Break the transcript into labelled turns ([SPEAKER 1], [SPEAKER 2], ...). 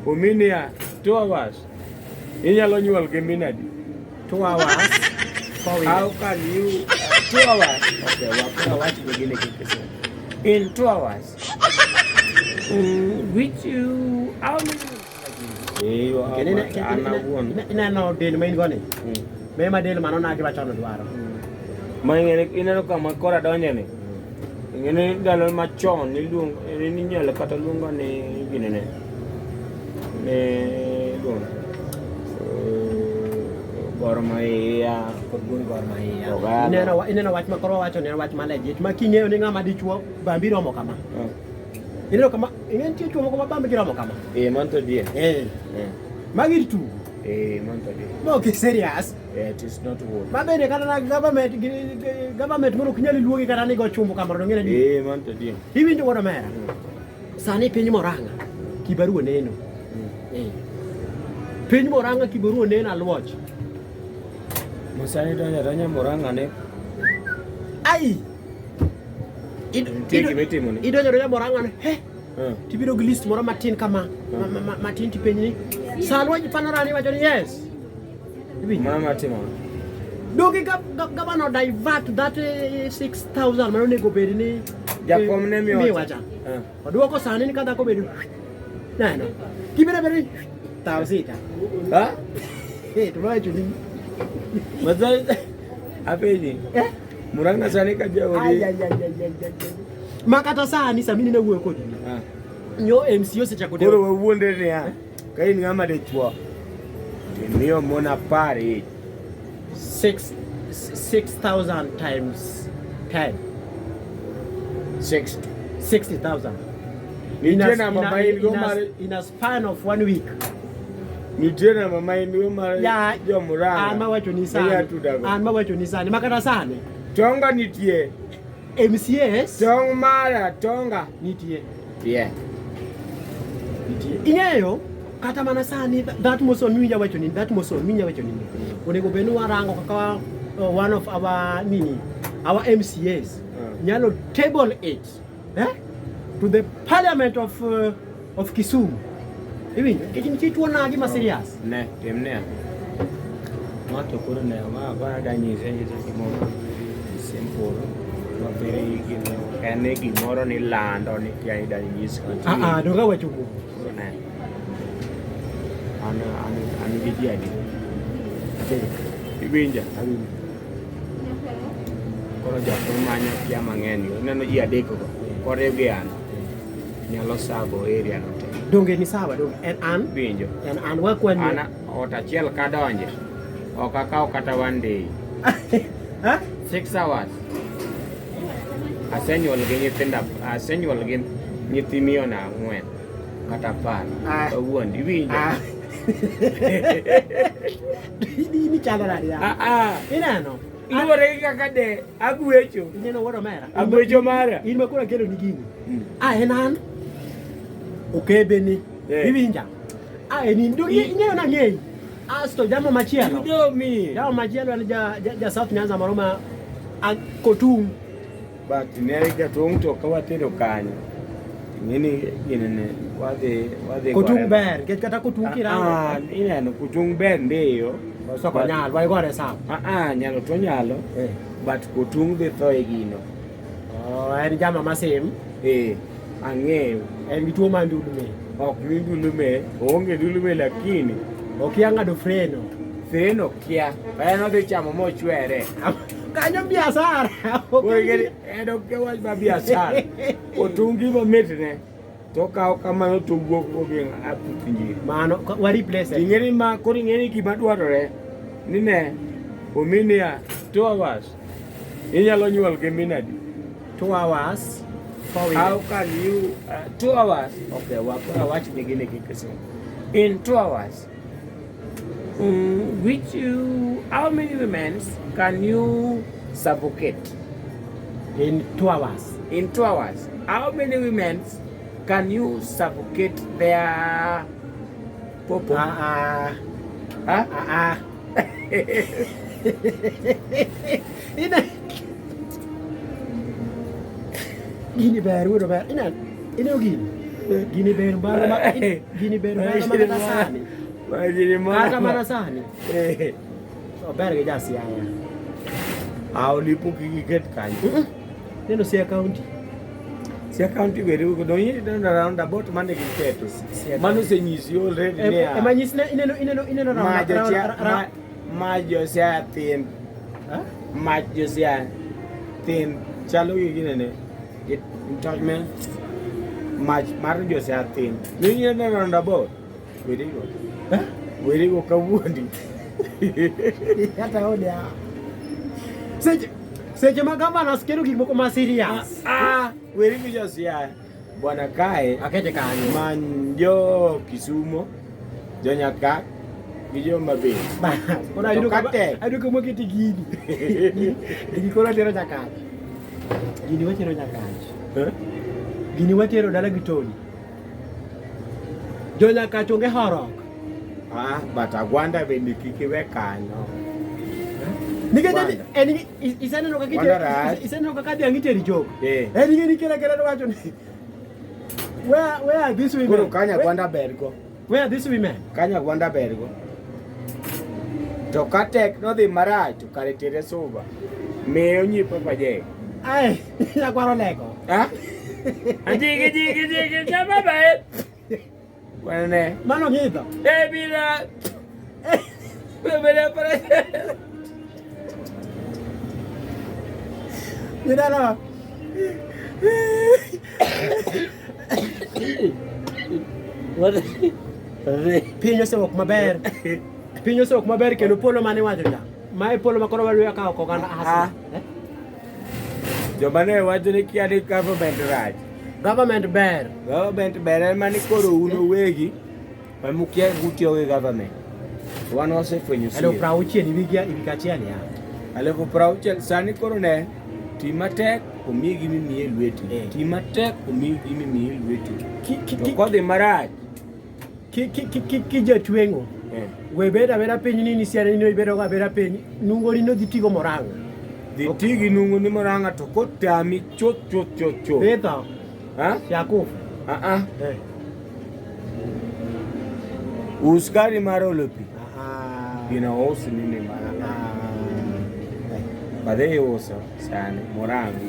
[SPEAKER 1] Uminia 2 hours. Inyalo nyuol gi minadi.
[SPEAKER 2] 2 hours. 4 weeks.
[SPEAKER 1] How can you 2 hours? Okay, watch begin again. In 2 hours. Which you how many?
[SPEAKER 2] Ineno del main goni. Mema del mano na giba chano dwaro.
[SPEAKER 1] Mangene ineno kama kora donje ni. Ngene dalo machon niluong ni nyalo kata luongo ni ginene. Ne luong. Gormaya
[SPEAKER 2] kodgun gormaya. Ineno wach makoro wacho ne wach malejit ma king'eyo ni ng'ama dichuo bambi romo kama. Ineno kama ingen tie chuo moko mabambi giromo kama.
[SPEAKER 1] Manto die.
[SPEAKER 2] Magir tu.
[SPEAKER 1] Manto die.
[SPEAKER 2] No, okay, serious.
[SPEAKER 1] It is not work.
[SPEAKER 2] Mabene kata na government mono kunyali luongi kata ni go chumbo kama ndo ngene di.
[SPEAKER 1] Manto die.
[SPEAKER 2] Iwinjo godo mera. Sani piny Muranga kibaruo neno. Piny Muranga kibaruo neno Aluoch.
[SPEAKER 1] Musani donja Muranga ne.
[SPEAKER 2] Ai. Idonjo Muranga ne. He. Tibiro gi list moro matin kama. Matin tipenyi ni. Salwa Jipanoran wacho ni yes.
[SPEAKER 1] Mama timo.
[SPEAKER 2] Dogi gabano divert that 6,000 mano nego bed ni.
[SPEAKER 1] Jakom ne mi
[SPEAKER 2] wacha. Oduoko sani ni kada ko bedo. Nano. Kibere bere 1,000.
[SPEAKER 1] Ha?
[SPEAKER 2] Tuwacho ni.
[SPEAKER 1] Mazai apeji. Muranga sani kaja odi.
[SPEAKER 2] Makata sani samini na wuo kodi. Nyo MCO secha kodi.
[SPEAKER 1] Koro wuonde ne ya. Kai ni ngama de chuo. Miyo mona pare
[SPEAKER 2] 6,000 times 10. 60,000. In a span of 1 week.
[SPEAKER 1] Nijena mama inu mara
[SPEAKER 2] jo
[SPEAKER 1] Muranga.
[SPEAKER 2] Anma wacho ni sani. Makata sani.
[SPEAKER 1] Tonga nitie.
[SPEAKER 2] MCS.
[SPEAKER 1] Tong mara tonga
[SPEAKER 2] nitie.
[SPEAKER 1] Yeah.
[SPEAKER 2] Nitie. Ingeyo kata mana sani that moson minya wacho ni. Onego benu warango kaka one of our MCAs. Nyalo table it. To the parliament of Kisumu. Even kitu tuona agi serious.
[SPEAKER 1] Ne, temne. Mato kuro ne ma ba danyi senje kimono. Simple. Mabiri gino ene gimoro ni lando ni kia danyi sikati.
[SPEAKER 2] Donga wachuku.
[SPEAKER 1] Ne. Ana vidia di. Ibinja. Koro jatuo manya kia mang'eny. Neno ji adek go. Kore gian. Nyalo sabo area no te.
[SPEAKER 2] Donge ni sawa donge. En an
[SPEAKER 1] winjo.
[SPEAKER 2] En an wakwan.
[SPEAKER 1] Ana ot achiel ka donje. Ok akaw kata 1 day. 6 hours. Asenyuol gi nyithi miyo na 4 kata 10. Kawuono iwinjo. Ni
[SPEAKER 2] chala ya. Inano.
[SPEAKER 1] Iluore kaka de agwecho.
[SPEAKER 2] Ineno woro mera.
[SPEAKER 1] Agwecho mara.
[SPEAKER 2] In makura kelo ni gini. Enan. Okebe ni. Iwinja. Ni ndo ineno na ng'eny. Asto jamo machielo. Jamo machielo ni ja South Nyanza maroma Kotung.
[SPEAKER 1] But nere jatung to kawatero kanyo. Ngini ginene wadhi
[SPEAKER 2] Kotung ber, kata Kotung kirango.
[SPEAKER 1] Ineno Kotung ber ndeyo.
[SPEAKER 2] Soko nyalo, wai gore sa.
[SPEAKER 1] Nyalo to nyalo. But Kotung dhi tho e gino.
[SPEAKER 2] En jama masim.
[SPEAKER 1] Ang'eyo.
[SPEAKER 2] En gi tuo mandulume.
[SPEAKER 1] Ok ni ndulume, onge ndulume lakini
[SPEAKER 2] okia ng'ado freno.
[SPEAKER 1] Freno kia. En odhi chamo mochwere.
[SPEAKER 2] Kanyo biashara.
[SPEAKER 1] Oigeri edo ke wach ba biashara. Otungi momitne. To kaw kamano to wuok ogeng aputhinji.
[SPEAKER 2] Mano wa replace.
[SPEAKER 1] Ing'eni ma koro ing'eni gima dwarore ni ne ominia 2 hours. Inyalo nyuol gi minadi.
[SPEAKER 2] 2 hours.
[SPEAKER 1] How can you 2 hours? Okay, watch begin again. In 2 hours. How many women can you suffocate?
[SPEAKER 2] In 2 hours.
[SPEAKER 1] In 2 hours. How many women can you suffocate their popo?
[SPEAKER 2] Gini baru ina gini. Gini ber mbalo ma sani. Kata mana sani. Ober ga jasiaya.
[SPEAKER 1] Lipo kiket kanyo.
[SPEAKER 2] Neno Siaya County.
[SPEAKER 1] Siaya County were go don you don't around about mane kiketo. Mano senyisi already ne.
[SPEAKER 2] Ema nyisne ineno
[SPEAKER 1] Majo Siaya thin. Majo Siaya thin. Chalo gini ne. It touch me. Mar jo Siaya thin. Ni around about. Were go. Were go kawuondi.
[SPEAKER 2] Hata odia. Seche ma gavana skero gik moko ma serious.
[SPEAKER 1] Were go jo Siaya. Bwana kae
[SPEAKER 2] Akete kanyo.
[SPEAKER 1] Manjo Kisumo. Jo Nyaka. Gijo mabe.
[SPEAKER 2] Ora ayudo ko moketi gini. Gini kola tero nyakach. Gini watero nyakach. Gini watero dala gitoni. Jo Nyakach onge horok.
[SPEAKER 1] But Agwanda bende kikiwe kanyo.
[SPEAKER 2] Nikech iseneno kaka dhiang' iteri chok. Ni kera to wacho ni. Where are these women?
[SPEAKER 1] Koro kanya Agwanda bergo.
[SPEAKER 2] Where are these women?
[SPEAKER 1] Kanya Agwanda bergo. To katek no dhi marach to kare tere soba. Meyo nyipo paje.
[SPEAKER 2] Ai, yakwaro leko.
[SPEAKER 1] Jigi chama bae. Wane.
[SPEAKER 2] Mano ngidho.
[SPEAKER 1] Bila. Bila para.
[SPEAKER 2] Mira.
[SPEAKER 1] What?
[SPEAKER 2] Pinyo sewok maber. Pinyo sewok maber kendo polo mane wacho ja. Mae polo makoro walwe ka oko kana hasa.
[SPEAKER 1] Jomane wacho ni kia ni government raj.
[SPEAKER 2] Government ber.
[SPEAKER 1] Government ber mani koro uno wegi. Pamukia gutio ge government. Wan wasefwenyo sie.
[SPEAKER 2] Alo prauchie ni wigia ibikachiani ya.
[SPEAKER 1] Alo prauchie sani koro ne. Timatek omigi mimi lweti. Timatek omigi mimi lweti. To kodhi marach.
[SPEAKER 2] Ki jatwengo. We beda piny nini Siaya nino ibedo ga beda piny. Nungo nino dhi tigo Muranga.
[SPEAKER 1] Dhi tigi nungo ni Muranga to kotami chot.
[SPEAKER 2] Beta. Yakufu.
[SPEAKER 1] Uskari maro lopi. Ina osu nini mara. Badhe osu sani Muranga.